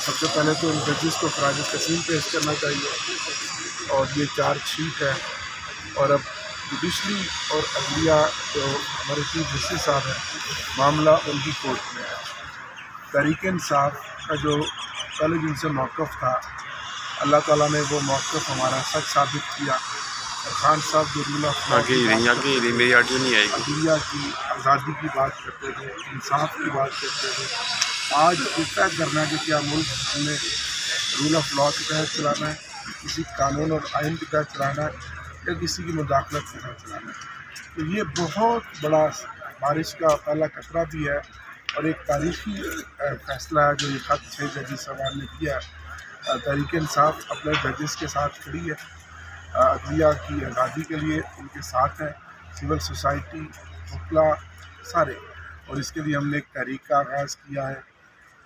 سب سے پہلے تو ان ججز کو خراج تحسین پیش کرنا چاہیے، اور یہ چارج شیٹ ہے، اور اب جوڈیشری اور عدلیہ جو ہمارے چیف جسٹس صاحب ہیں، معاملہ ان کی کورٹ میں ہے۔ تحریک انصاف کا جو پہلے دن سے موقف تھا، اللہ تعالیٰ نے وہ موقف ہمارا سچ ثابت کیا، اور خان صاحب جو رول آف لا کی عدلیہ کی آزادی کی بات کرتے تھے، انصاف کی بات کرتے تھے، آج یہ طے کرنا ہے کہ کیا ملک ہمیں رول آف لا کے تحت چلانا ہے، کسی قانون اور آئین کے تحت چلانا ہے، یا کسی کی مداخلت کے تحت چلانا ہے۔ تو یہ بہت بڑا بارش کا پہلا قطرہ بھی ہے، اور ایک تاریخی فیصلہ ہے جو یہ خط 6 ججز صاحبان نے کیا ہے۔ تحریک انصاف اپنے ججز کے ساتھ کھڑی ہے، عدلیہ کی آزادی کے لیے ان کے ساتھ ہے، سول سوسائٹی، وکلا، سارے، اور اس کے لیے ہم نے ایک تحریک کا آغاز کیا ہے۔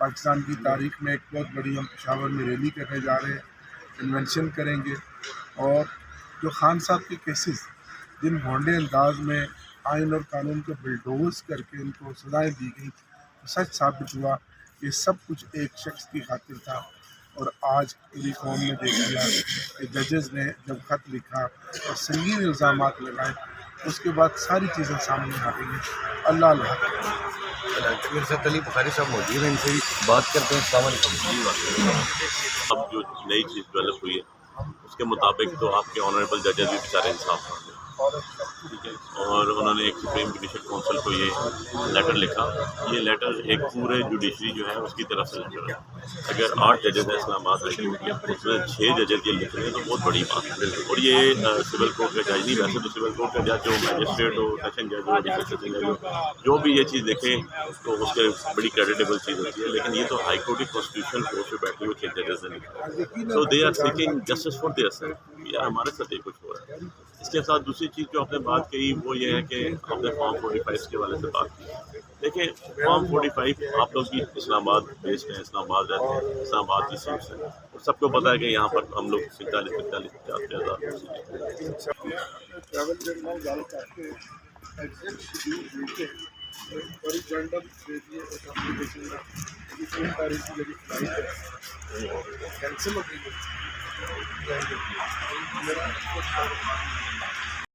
پاکستان کی تاریخ میں ایک بہت بڑی ہم پشاور میں ریلی کرنے جا رہے ہیں، کنونشن کریں گے، اور جو خان صاحب کے کیسز جن بھونڈے انداز میں آئین اور قانون کو بلڈوز کر کے ان کو سزائیں دی گئی، سچ ثابت ہوا کہ سب کچھ ایک شخص کی خاطر تھا۔ اور آج پوری قوم نے دیکھ لیا کہ ججز نے جب خط لکھا اور سنگین الزامات لگائے، اس کے بعد ساری چیزیں سامنے آ گئی ہیں۔ اللہ اللہ صاحب علی بخاری صاحب موجود ہیں، ان سے بات کرتے ہیں۔ السلام علیکم۔ اب جو نئی چیز ڈیولپ ہوئی ہے اس کے مطابق تو آپ کے آنریبل ججز بھی بیچارے انصاف مانگے، ٹھیک ہے، اور انہوں نے ایک سپریم جوڈیشل کونسل کو یہ لیٹر لکھا۔ یہ لیٹر ایک پورے جوڈیشری جو ہے اس کی طرف سے لیٹر ہے۔ اگر 8 ججز ہیں اسلام آباد ہائی کورٹ کے، اس میں 6 ججز یہ لکھ رہے ہیں تو بہت بڑی بات ہے۔ اور یہ سول کورٹ کا جج نہیں، ویسے تو سول کورٹ کا جج ہو، میجسٹریٹ ہو، سیشن جج ہو، ڈسٹرکٹ سیشن جج ہو، جو بھی یہ چیز دیکھیں تو اس کے بڑی کریڈیبل چیز ہوتی ہے، لیکن یہ تو ہائی کورٹ کی کانسٹیٹیوشنل کورٹ پہ بیٹھے ہوئے 6 ججز نے لکھا۔ So they are seeking justice for their self, یا ہمارے ساتھ یہ کچھ ہو رہا ہے۔ اس کے ساتھ دوسری چیز جو آپ نے بات کہی وہ یہ ہے کہ آپ نے فارم 45 کے حوالے سے بات کی۔ دیکھیں فارم 45 آپ لوگ بھی اسلام آباد بیسڈ ہیں، اسلام آباد رہتے ہیں، اسلام آباد کی سیٹس ہیں، اور سب کو پتہ ہے کہ یہاں پر ہم لوگ 45